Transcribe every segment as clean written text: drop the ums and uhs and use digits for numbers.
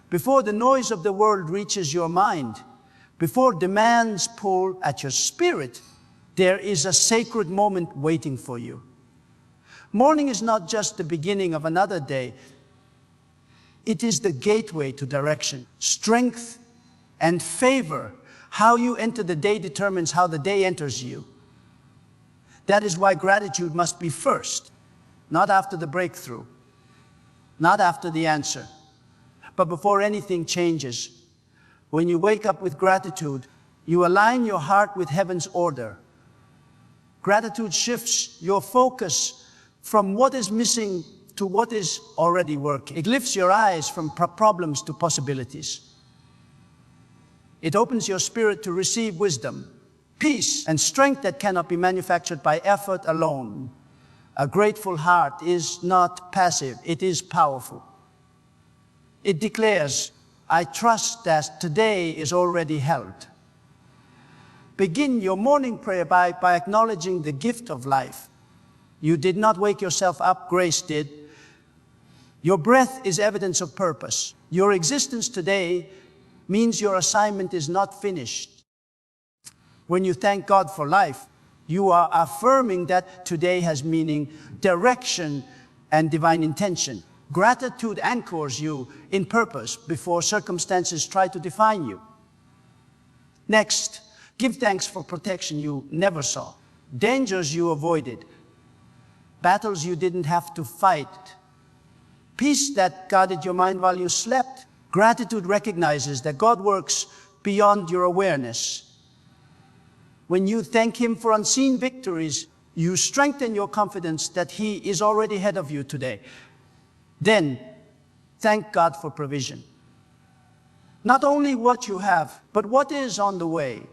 before the noise of the world reaches your mind, before demands pull at your spirit, there is a sacred moment waiting for you. Morning is not just the beginning of another day. It is the gateway to direction, strength, and favor. How you enter the day determines how the day enters you. That is why gratitude must be first, not after the breakthrough, not after the answer, but before anything changes. When you wake up with gratitude, you align your heart with heaven's order. Gratitude shifts your focus from what is missing to what is already working. It lifts your eyes from problems to possibilities. It opens your spirit to receive wisdom, peace, and strength that cannot be manufactured by effort alone. A grateful heart is not passive, it is powerful. It declares, I trust that today is already held. Begin your morning prayer by acknowledging the gift of life. You did not wake yourself up, grace did. Your breath is evidence of purpose. Your existence today means your assignment is not finished. When you thank God for life, you are affirming that today has meaning, direction, and divine intention. Gratitude anchors you in purpose before circumstances try to define you. Next, give thanks for protection you never saw, dangers you avoided, battles you didn't have to fight, peace that guarded your mind while you slept. Gratitude recognizes that God works beyond your awareness. When you thank Him for unseen victories, you strengthen your confidence that He is already ahead of you today. Then, thank God for provision. Not only what you have, but what is on the way.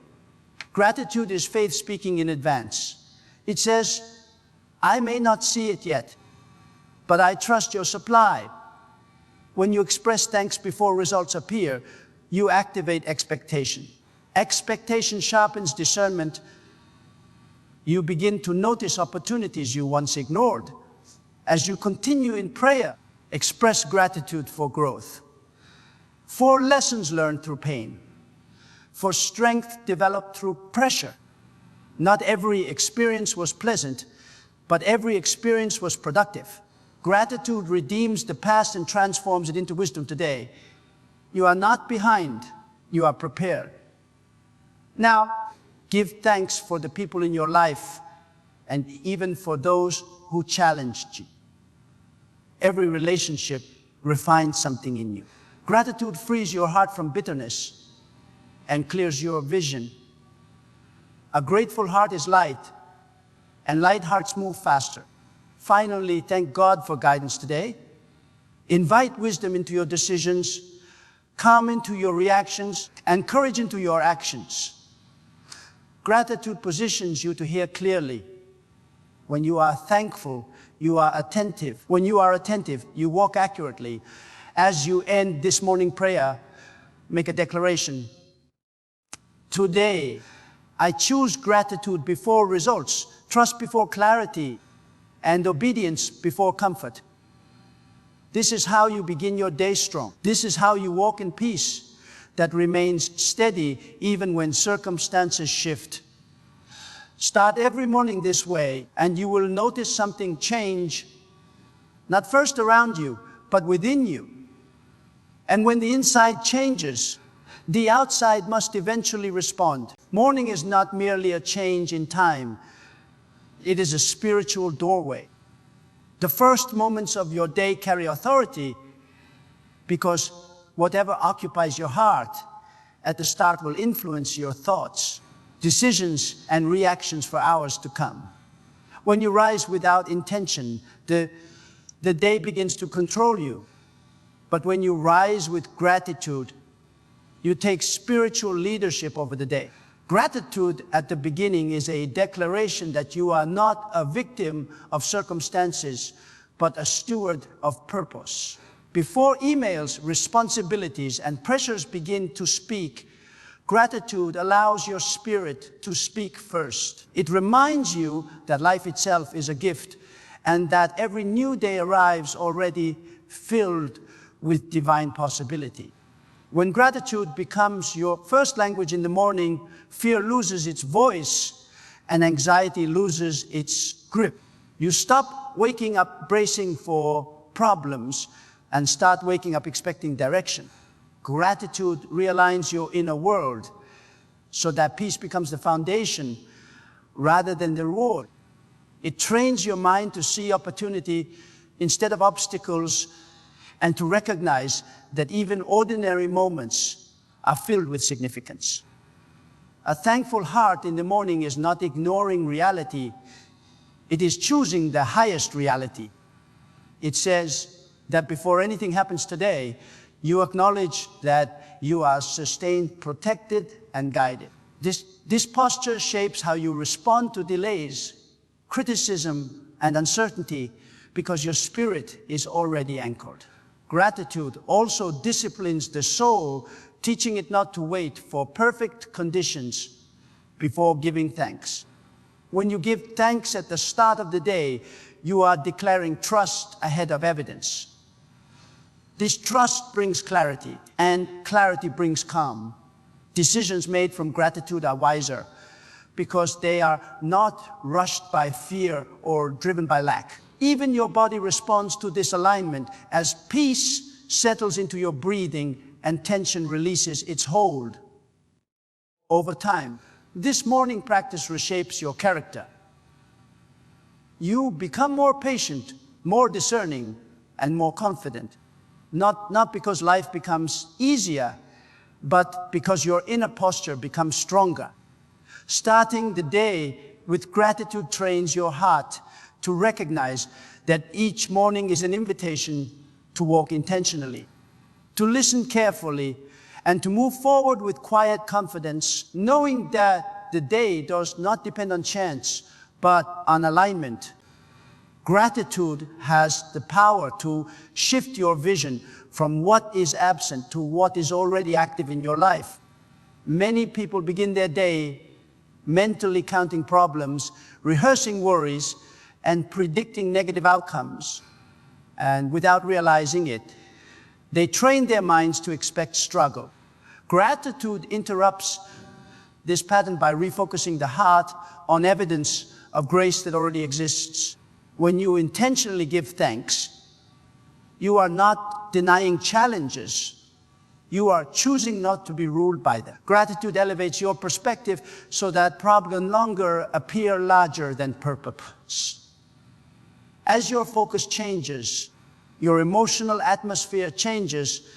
Gratitude is faith speaking in advance. It says, I may not see it yet, but I trust your supply. When you express thanks before results appear, you activate expectation. Expectation sharpens discernment. You begin to notice opportunities you once ignored. As you continue in prayer, express gratitude for growth, for lessons learned through pain, for strength developed through pressure. Not every experience was pleasant, but every experience was productive. Gratitude redeems the past and transforms it into wisdom today. You are not behind, you are prepared. Now, give thanks for the people in your life and even for those who challenged you. Every relationship refines something in you. Gratitude frees your heart from bitterness and clears your vision. A grateful heart is light, and light hearts move faster. Finally, thank God for guidance today. Invite wisdom into your decisions, calm into your reactions, and courage into your actions. Gratitude positions you to hear clearly. When you are thankful, you are attentive. When you are attentive, you walk accurately. As you end this morning prayer, make a declaration. Today, I choose gratitude before results, trust before clarity, and obedience before comfort. This is how you begin your day strong. This is how you walk in peace that remains steady even when circumstances shift. Start every morning this way, and you will notice something change, not first around you, but within you. And when the inside changes, the outside must eventually respond. Morning is not merely a change in time. It is a spiritual doorway. The first moments of your day carry authority because whatever occupies your heart at the start will influence your thoughts, decisions, and reactions for hours to come. When you rise without intention, the day begins to control you. But when you rise with gratitude, you take spiritual leadership over the day. Gratitude at the beginning is a declaration that you are not a victim of circumstances, but a steward of purpose. Before emails, responsibilities, and pressures begin to speak, gratitude allows your spirit to speak first. It reminds you that life itself is a gift and that every new day arrives already filled with divine possibility. When gratitude becomes your first language in the morning, fear loses its voice and anxiety loses its grip. You stop waking up bracing for problems and start waking up expecting direction. Gratitude realigns your inner world so that peace becomes the foundation rather than the reward. It trains your mind to see opportunity instead of obstacles and to recognize that even ordinary moments are filled with significance. A thankful heart in the morning is not ignoring reality, it is choosing the highest reality. It says that before anything happens today, you acknowledge that you are sustained, protected, and guided. This posture shapes how you respond to delays, criticism, and uncertainty because your spirit is already anchored. Gratitude also disciplines the soul, teaching it not to wait for perfect conditions before giving thanks. When you give thanks at the start of the day, you are declaring trust ahead of evidence. This trust brings clarity, and clarity brings calm. Decisions made from gratitude are wiser because they are not rushed by fear or driven by lack. Even your body responds to this alignment as peace settles into your breathing and tension releases its hold. Over time, this morning practice reshapes your character. You become more patient, more discerning, and more confident. Not because life becomes easier, but because your inner posture becomes stronger. Starting the day with gratitude trains your heart to recognize that each morning is an invitation to walk intentionally, to listen carefully, and to move forward with quiet confidence, knowing that the day does not depend on chance, but on alignment. Gratitude has the power to shift your vision from what is absent to what is already active in your life. Many people begin their day mentally counting problems, rehearsing worries, and predicting negative outcomes. And without realizing it, they train their minds to expect struggle. Gratitude interrupts this pattern by refocusing the heart on evidence of grace that already exists. When you intentionally give thanks, you are not denying challenges. You are choosing not to be ruled by them. Gratitude elevates your perspective so that problems no longer appear larger than purpose. As your focus changes, your emotional atmosphere changes,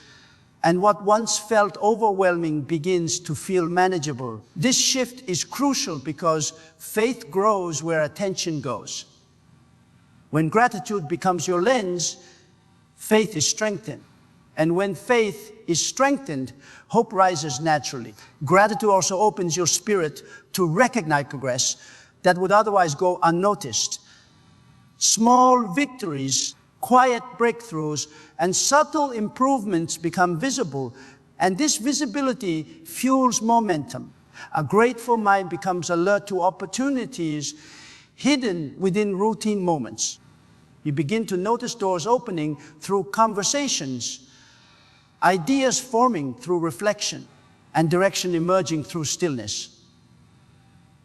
and what once felt overwhelming begins to feel manageable. This shift is crucial because faith grows where attention goes. When gratitude becomes your lens, faith is strengthened. And when faith is strengthened, hope rises naturally. Gratitude also opens your spirit to recognize progress that would otherwise go unnoticed. Small victories, quiet breakthroughs, and subtle improvements become visible, and this visibility fuels momentum. A grateful mind becomes alert to opportunities hidden within routine moments. You begin to notice doors opening through conversations, ideas forming through reflection, and direction emerging through stillness.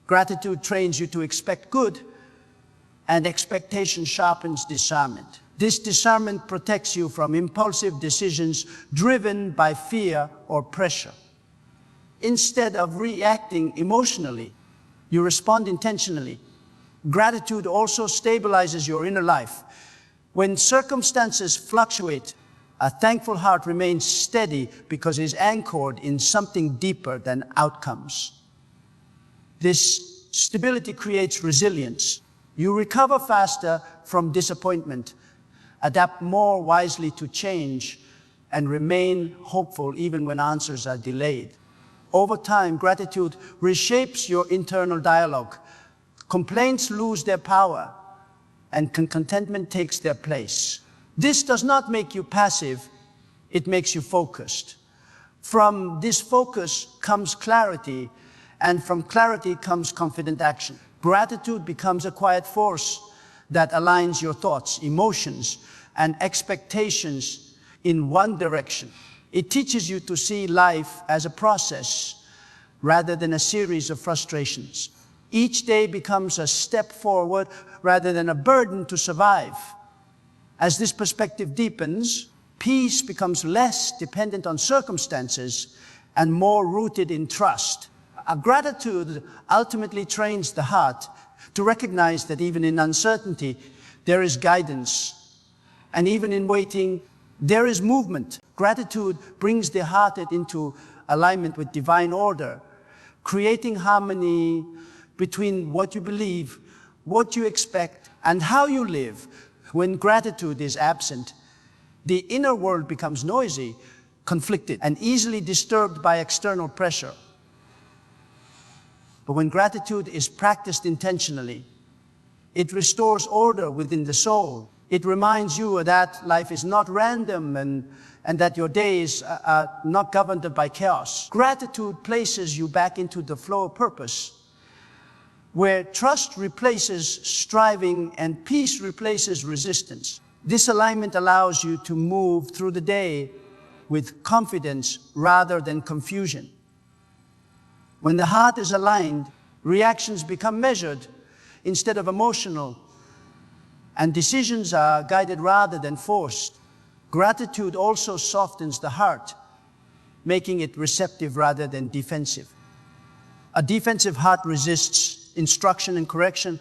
Gratitude trains you to expect good, and expectation sharpens discernment. This discernment protects you from impulsive decisions driven by fear or pressure. Instead of reacting emotionally, you respond intentionally. Gratitude also stabilizes your inner life. When circumstances fluctuate, a thankful heart remains steady because it is anchored in something deeper than outcomes. This stability creates resilience. You recover faster from disappointment, adapt more wisely to change, and remain hopeful even when answers are delayed. Over time, gratitude reshapes your internal dialogue. Complaints lose their power, and contentment takes their place. This does not make you passive, it makes you focused. From this focus comes clarity, and from clarity comes confident action. Gratitude becomes a quiet force that aligns your thoughts, emotions, and expectations in one direction. It teaches you to see life as a process rather than a series of frustrations. Each day becomes a step forward rather than a burden to survive. As this perspective deepens, peace becomes less dependent on circumstances and more rooted in trust. A gratitude ultimately trains the heart to recognize that even in uncertainty, there is guidance. And even in waiting, there is movement. Gratitude brings the heart into alignment with divine order, creating harmony between what you believe, what you expect, and how you live. When gratitude is absent, the inner world becomes noisy, conflicted, and easily disturbed by external pressure. But when gratitude is practiced intentionally, it restores order within the soul. It reminds you that life is not random and that your days are not governed by chaos. Gratitude places you back into the flow of purpose, where trust replaces striving and peace replaces resistance. This alignment allows you to move through the day with confidence rather than confusion. When the heart is aligned, reactions become measured instead of emotional, and decisions are guided rather than forced. Gratitude also softens the heart, making it receptive rather than defensive. A defensive heart resists instruction and correction,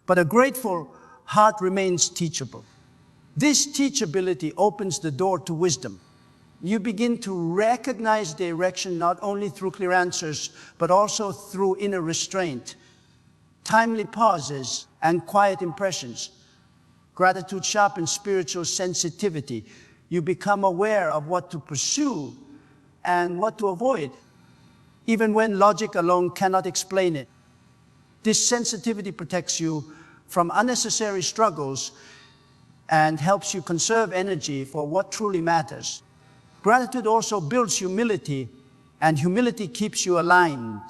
but a grateful heart remains teachable. This teachability opens the door to wisdom. You begin to recognize direction not only through clear answers, but also through inner restraint, timely pauses, and quiet impressions. Gratitude sharpens spiritual sensitivity. You become aware of what to pursue and what to avoid, even when logic alone cannot explain it. This sensitivity protects you from unnecessary struggles and helps you conserve energy for what truly matters. Gratitude also builds humility, and humility keeps you aligned.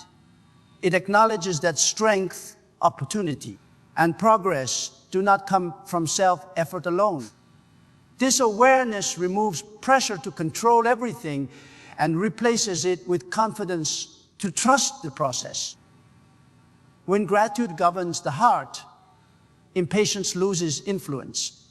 It acknowledges that strength, opportunity, and progress do not come from self-effort alone. This awareness removes pressure to control everything and replaces it with confidence to trust the process. When gratitude governs the heart, impatience loses influence.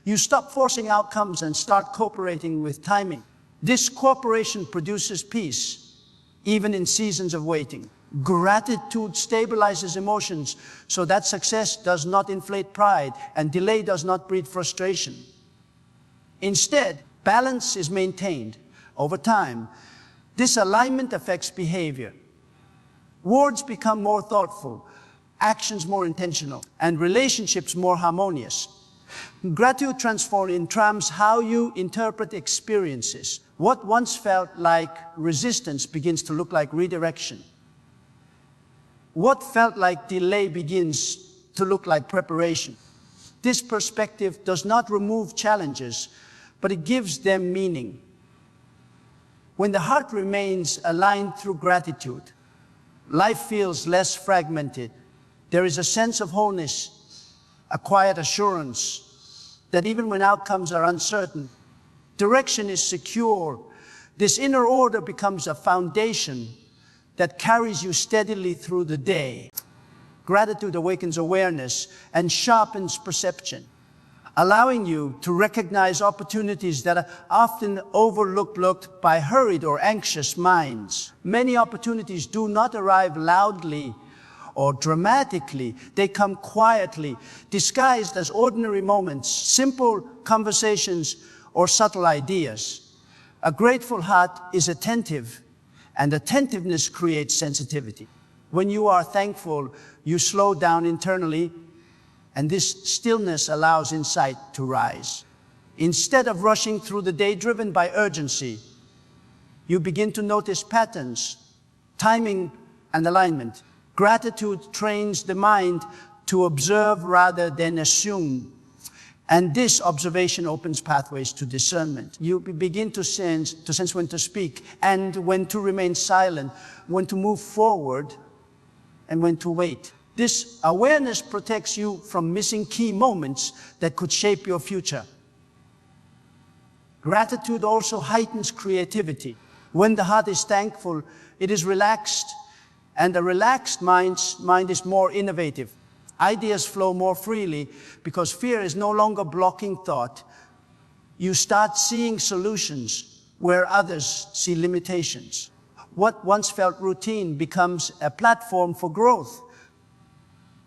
You stop forcing outcomes and start cooperating with timing. This cooperation produces peace, even in seasons of waiting. Gratitude stabilizes emotions so that success does not inflate pride and delay does not breed frustration. Instead, balance is maintained over time. This alignment affects behavior. Words become more thoughtful, actions more intentional, and relationships more harmonious. Gratitude transforms how you interpret experiences. What once felt like resistance begins to look like redirection. What felt like delay begins to look like preparation. This perspective does not remove challenges, but it gives them meaning. When the heart remains aligned through gratitude, life feels less fragmented. There is a sense of wholeness, a quiet assurance that even when outcomes are uncertain, direction is secure. This inner order becomes a foundation that carries you steadily through the day. Gratitude awakens awareness and sharpens perception, allowing you to recognize opportunities that are often overlooked by hurried or anxious minds. Many opportunities do not arrive loudly or dramatically. They come quietly, disguised as ordinary moments, simple conversations, or subtle ideas. A grateful heart is attentive, and attentiveness creates sensitivity. When you are thankful, you slow down internally, and this stillness allows insight to rise. Instead of rushing through the day driven by urgency, you begin to notice patterns, timing, and alignment. Gratitude trains the mind to observe rather than assume, and this observation opens pathways to discernment. You begin to sense when to speak and when to remain silent, when to move forward and when to wait. This awareness protects you from missing key moments that could shape your future. Gratitude also heightens creativity. When the heart is thankful, it is relaxed, and a relaxed mind is more innovative. Ideas flow more freely because fear is no longer blocking thought. You start seeing solutions where others see limitations. What once felt routine becomes a platform for growth.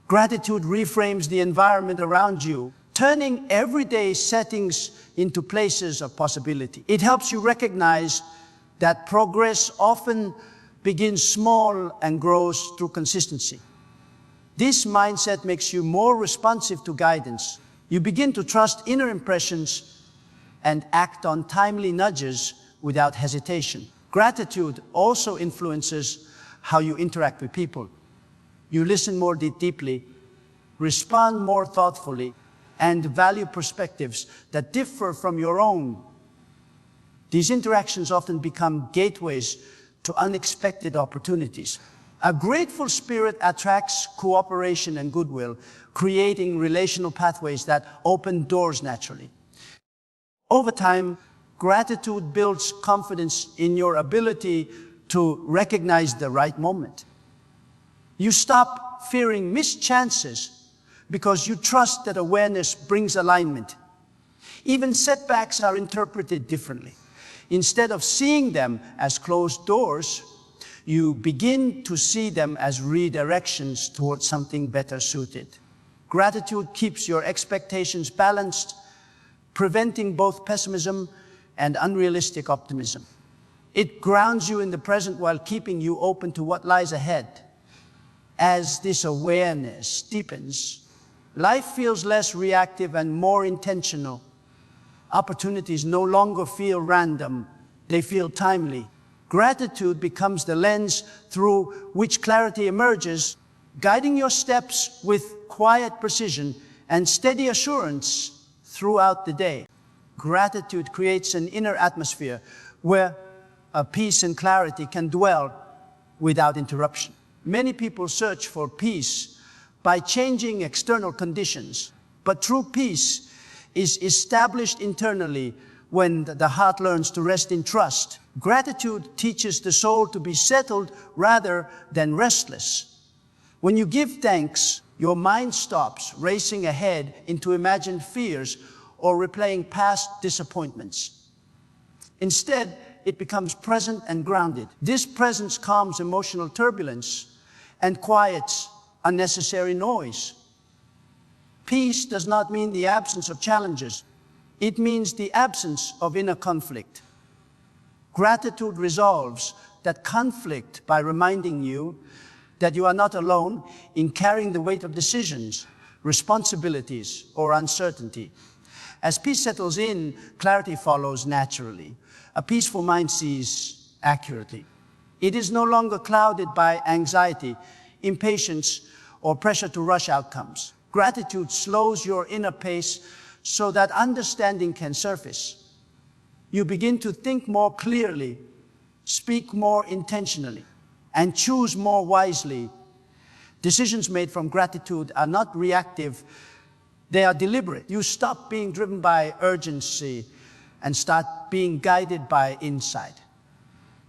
Gratitude reframes the environment around you, turning everyday settings into places of possibility. It helps you recognize that progress often begins small and grows through consistency. This mindset makes you more responsive to guidance. You begin to trust inner impressions and act on timely nudges without hesitation. Gratitude also influences how you interact with people. You listen more deeply, respond more thoughtfully, and value perspectives that differ from your own. These interactions often become gateways to unexpected opportunities. A grateful spirit attracts cooperation and goodwill, creating relational pathways that open doors naturally. Over time, gratitude builds confidence in your ability to recognize the right moment. You stop fearing missed chances because you trust that awareness brings alignment. Even setbacks are interpreted differently. Instead of seeing them as closed doors, you begin to see them as redirections towards something better suited. Gratitude keeps your expectations balanced, preventing both pessimism and unrealistic optimism. It grounds you in the present while keeping you open to what lies ahead. As this awareness deepens, life feels less reactive and more intentional. Opportunities no longer feel random, they feel timely. Gratitude becomes the lens through which clarity emerges, guiding your steps with quiet precision and steady assurance throughout the day. Gratitude creates an inner atmosphere where peace and clarity can dwell without interruption. Many people search for peace by changing external conditions, but true peace is established internally when the heart learns to rest in trust. Gratitude teaches the soul to be settled rather than restless. When you give thanks, your mind stops racing ahead into imagined fears or replaying past disappointments. Instead, it becomes present and grounded. This presence calms emotional turbulence and quiets unnecessary noise. Peace does not mean the absence of challenges. It means the absence of inner conflict. Gratitude resolves that conflict by reminding you that you are not alone in carrying the weight of decisions, responsibilities, or uncertainty. As peace settles in, clarity follows naturally. A peaceful mind sees accurately. It is no longer clouded by anxiety, impatience, or pressure to rush outcomes. Gratitude slows your inner pace so that understanding can surface. You begin to think more clearly, speak more intentionally, and choose more wisely. Decisions made from gratitude are not reactive, they are deliberate. You stop being driven by urgency and start being guided by insight.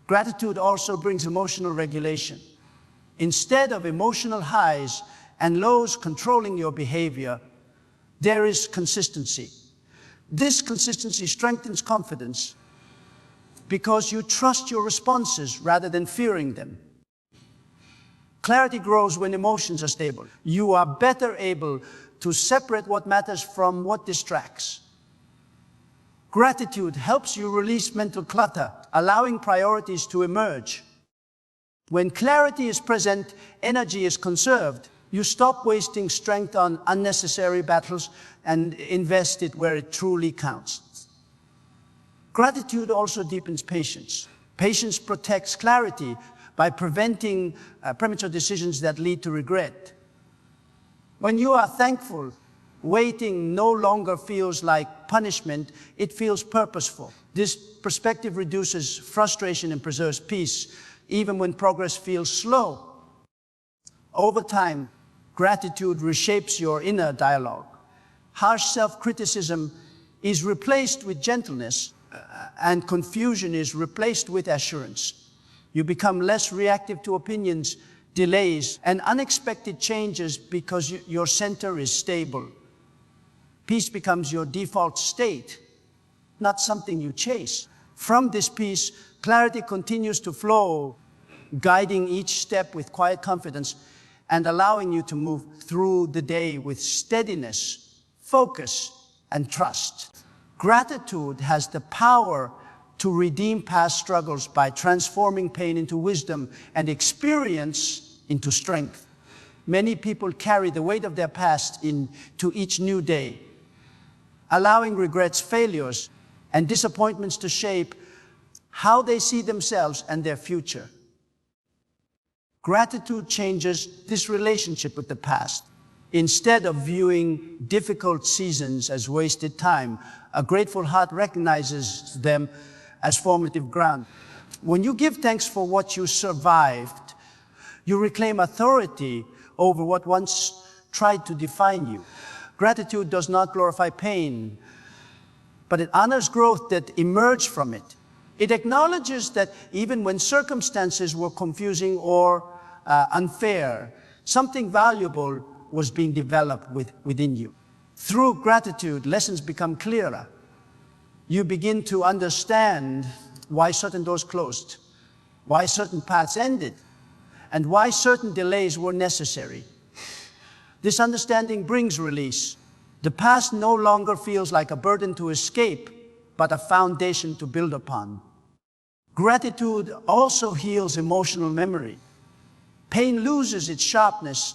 Gratitude also brings emotional regulation. Instead of emotional highs and lows controlling your behavior, there is consistency. This consistency strengthens confidence because you trust your responses rather than fearing them. Clarity grows when emotions are stable. You are better able to separate what matters from what distracts. Gratitude helps you release mental clutter, allowing priorities to emerge. When clarity is present, energy is conserved. You stop wasting strength on unnecessary battles and invest it where it truly counts. Gratitude also deepens patience. Patience protects clarity by preventing premature decisions that lead to regret. When you are thankful, waiting no longer feels like punishment, it feels purposeful. This perspective reduces frustration and preserves peace, even when progress feels slow. Over time, gratitude reshapes your inner dialogue. Harsh self-criticism is replaced with gentleness. and confusion is replaced with assurance. You become less reactive to opinions, delays, and unexpected changes because your center is stable. Peace becomes your default state, not something you chase. From this peace, clarity continues to flow, guiding each step with quiet confidence and allowing you to move through the day with steadiness, focus, and trust. Gratitude has the power to redeem past struggles by transforming pain into wisdom and experience into strength. Many people carry the weight of their past into each new day, allowing regrets, failures, and disappointments to shape how they see themselves and their future. Gratitude changes this relationship with the past. Instead of viewing difficult seasons as wasted time, a grateful heart recognizes them as formative ground. When you give thanks for what you survived, you reclaim authority over what once tried to define you. Gratitude does not glorify pain, but it honors growth that emerged from it. It acknowledges that even when circumstances were confusing or unfair, something valuable was being developed within you. Through gratitude, lessons become clearer. You begin to understand why certain doors closed, why certain paths ended, and why certain delays were necessary. This understanding brings release. The past no longer feels like a burden to escape, but a foundation to build upon. Gratitude also heals emotional memory. Pain loses its sharpness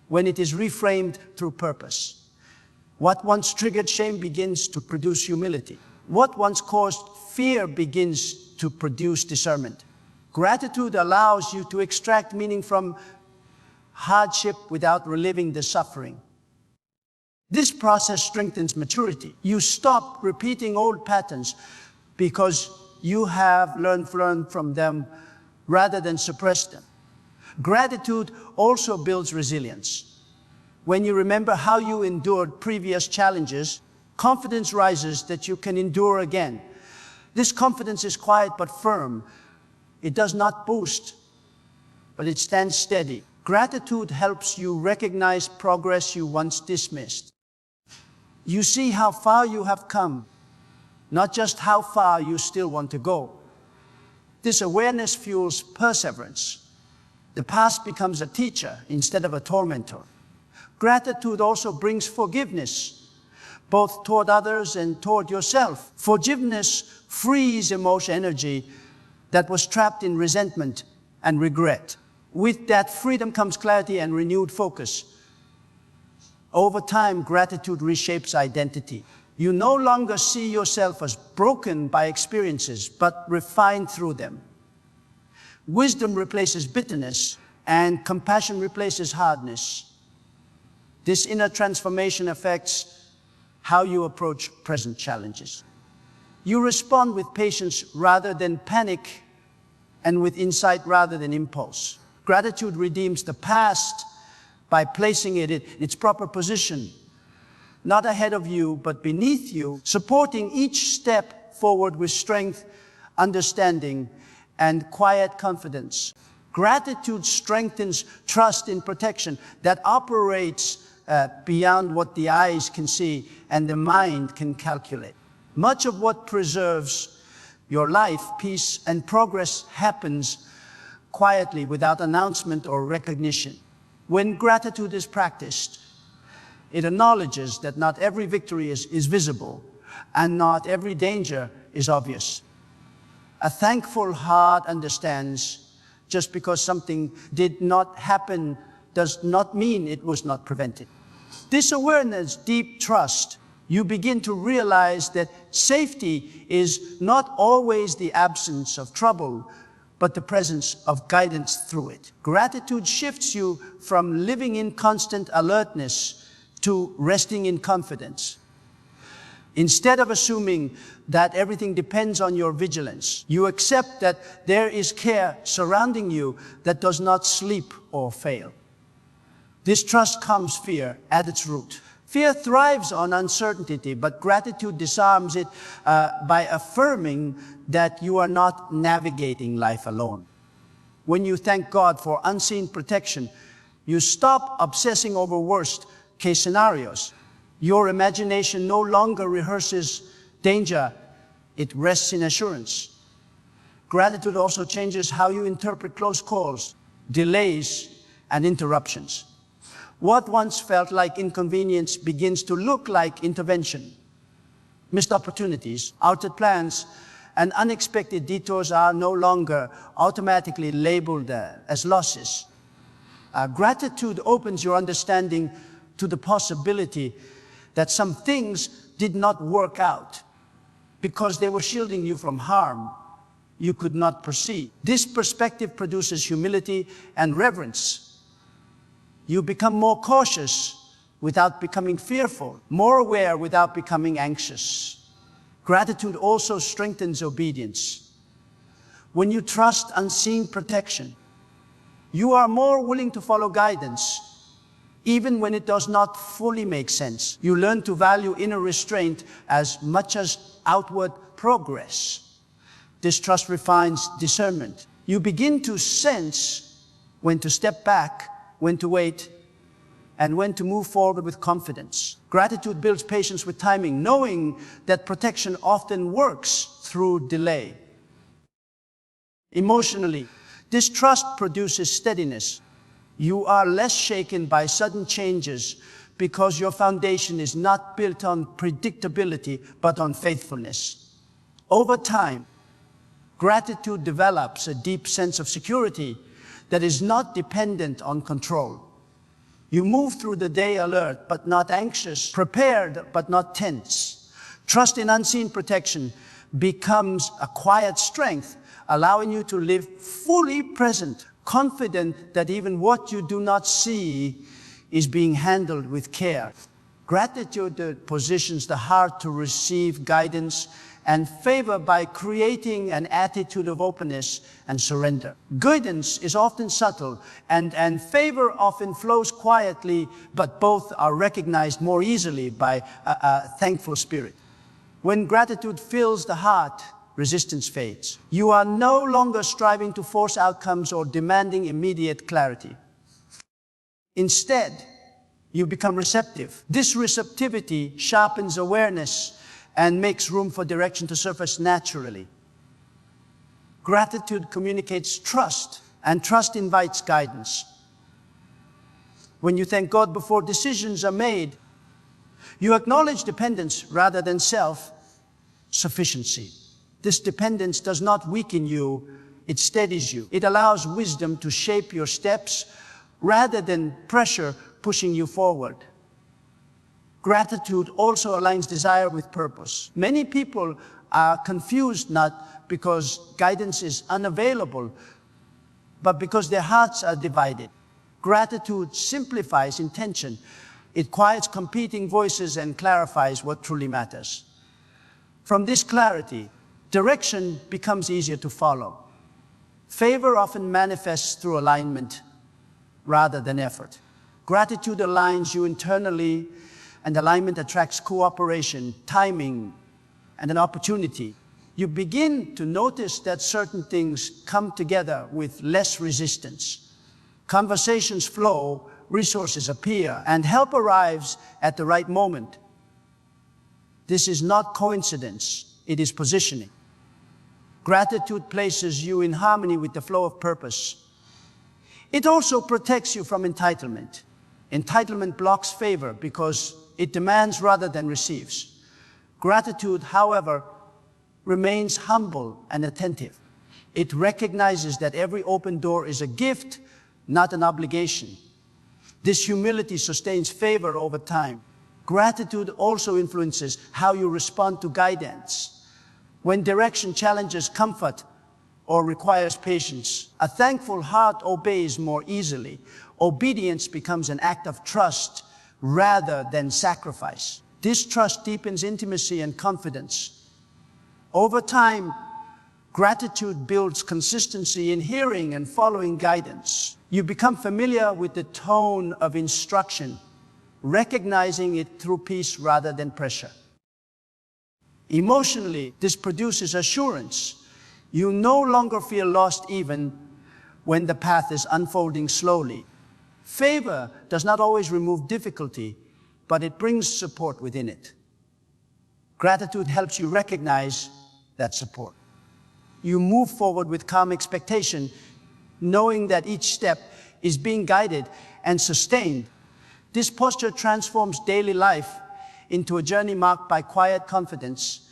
when it is reframed through purpose. What once triggered shame begins to produce humility. What once caused fear begins to produce discernment. Gratitude allows you to extract meaning from hardship without reliving the suffering. This process strengthens maturity. You stop repeating old patterns because you have learned from them rather than suppress them. Gratitude also builds resilience. When you remember how you endured previous challenges, confidence rises that you can endure again. This confidence is quiet but firm. It does not boost, but it stands steady. Gratitude helps you recognize progress you once dismissed. You see how far you have come, not just how far you still want to go. This awareness fuels perseverance. The past becomes a teacher instead of a tormentor. Gratitude also brings forgiveness, both toward others and toward yourself. Forgiveness frees emotional energy that was trapped in resentment and regret. With that freedom comes clarity and renewed focus. Over time, gratitude reshapes identity. You no longer see yourself as broken by experiences, but refined through them. Wisdom replaces bitterness, and compassion replaces hardness. This inner transformation affects how you approach present challenges. You respond with patience rather than panic, and with insight rather than impulse. Gratitude redeems the past by placing it in its proper position, not ahead of you, but beneath you, supporting each step forward with strength, understanding, and quiet confidence. Gratitude strengthens trust in protection that operates beyond what the eyes can see and the mind can calculate. Much of what preserves your life, peace, and progress happens quietly without announcement or recognition. When gratitude is practiced, it acknowledges that not every victory is visible and not every danger is obvious. A thankful heart understands just because something did not happen does not mean it was not prevented. This awareness, deep trust, you begin to realize that safety is not always the absence of trouble, but the presence of guidance through it. Gratitude shifts you from living in constant alertness to resting in confidence. Instead of assuming that everything depends on your vigilance, you accept that there is care surrounding you that does not sleep or fail. This trust calms fear at its root. Fear thrives on uncertainty, but gratitude disarms it by affirming that you are not navigating life alone. When you thank God for unseen protection, you stop obsessing over worst-case scenarios. Your imagination no longer rehearses danger, it rests in assurance. Gratitude also changes how you interpret close calls, delays, and interruptions. What once felt like inconvenience begins to look like intervention. Missed opportunities, altered plans, and unexpected detours are no longer automatically labeled as losses. Gratitude opens your understanding to the possibility that some things did not work out because they were shielding you from harm you could not perceive. This perspective produces humility and reverence. You become more cautious without becoming fearful, more aware without becoming anxious. Gratitude also strengthens obedience. When you trust unseen protection, you are more willing to follow guidance, even when it does not fully make sense. You learn to value inner restraint as much as outward progress. This trust refines discernment. You begin to sense when to step back, when to wait, and when to move forward with confidence. Gratitude builds patience with timing, knowing that protection often works through delay. Emotionally, this trust produces steadiness. You are less shaken by sudden changes because your foundation is not built on predictability, but on faithfulness. Over time, gratitude develops a deep sense of security that is not dependent on control. You move through the day alert, but not anxious, prepared, but not tense. Trust in unseen protection becomes a quiet strength, allowing you to live fully present, confident that even what you do not see is being handled with care. Gratitude positions the heart to receive guidance and favor by creating an attitude of openness and surrender. Guidance is often subtle, and favor often flows quietly, but both are recognized more easily by a thankful spirit. When gratitude fills the heart, resistance fades. You are no longer striving to force outcomes or demanding immediate clarity. Instead, you become receptive. This receptivity sharpens awareness and makes room for direction to surface naturally. Gratitude communicates trust, and trust invites guidance. When you thank God before decisions are made, you acknowledge dependence rather than self-sufficiency. This dependence does not weaken you, it steadies you. It allows wisdom to shape your steps rather than pressure pushing you forward. Gratitude also aligns desire with purpose. Many people are confused not because guidance is unavailable, but because their hearts are divided. Gratitude simplifies intention. It quiets competing voices and clarifies what truly matters. From this clarity, direction becomes easier to follow. Favor often manifests through alignment rather than effort. Gratitude aligns you internally, and alignment attracts cooperation, timing, and an opportunity. You begin to notice that certain things come together with less resistance. Conversations flow, resources appear, and help arrives at the right moment. This is not coincidence, it is positioning. Gratitude places you in harmony with the flow of purpose. It also protects you from entitlement. Entitlement blocks favor because it demands rather than receives. Gratitude, however, remains humble and attentive. It recognizes that every open door is a gift, not an obligation. This humility sustains favor over time. Gratitude also influences how you respond to guidance. When direction challenges comfort or requires patience, a thankful heart obeys more easily. Obedience becomes an act of trust rather than sacrifice. This trust deepens intimacy and confidence. Over time, gratitude builds consistency in hearing and following guidance. You become familiar with the tone of instruction recognizing it through peace rather than pressure. Emotionally, this produces assurance. You no longer feel lost even when the path is unfolding slowly. Favor does not always remove difficulty, but it brings support within it. Gratitude helps you recognize that support. You move forward with calm expectation, knowing that each step is being guided and sustained. This posture transforms daily life into a journey marked by quiet confidence,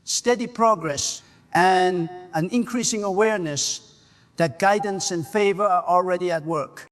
steady progress, and an increasing awareness that guidance and favor are already at work.